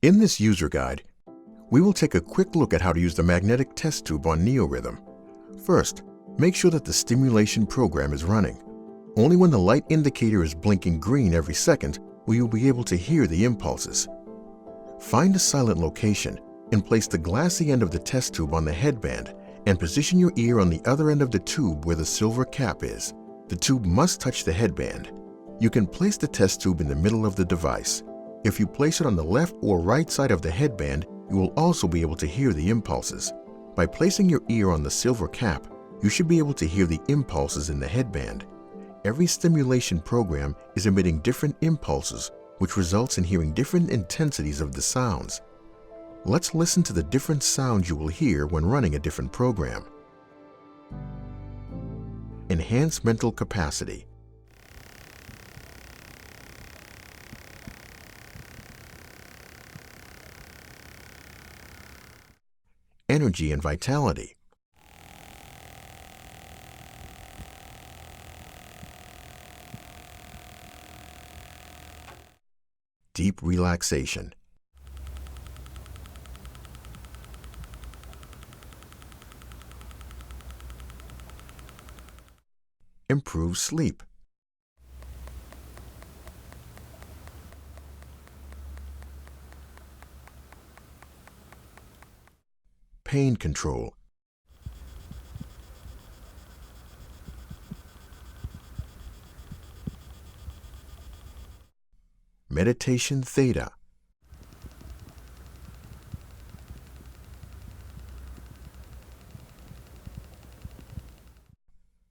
In this user guide, we will take a quick look at how to use the magnetic test tube on Neorhythm. First, make sure that the stimulation program is running. Only when the light indicator is blinking green every second will you be able to hear the impulses. Find a silent location and place the glassy end of the test tube on the headband and position your ear on the other end of the tube where the silver cap is. The tube must touch the headband. You can place the test tube in the middle of the device. If you place it on the left or right side of the headband, you will also be able to hear the impulses. By placing your ear on the silver cap, you should be able to hear the impulses in the headband. Every stimulation program is emitting different impulses, which results in hearing different intensities of the sounds. Let's listen to the different sounds you will hear when running a different program. Enhance mental capacity. Energy and vitality. Deep relaxation. Improve sleep. Pain control. Meditation THETA.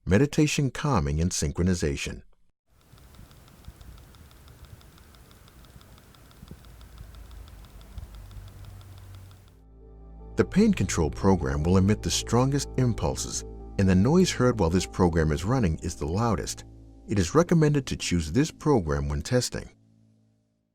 Meditation calming and synchronization. The pain control program will emit the strongest impulses, and the noise heard while this program is running is the loudest. It is recommended to choose this program when testing.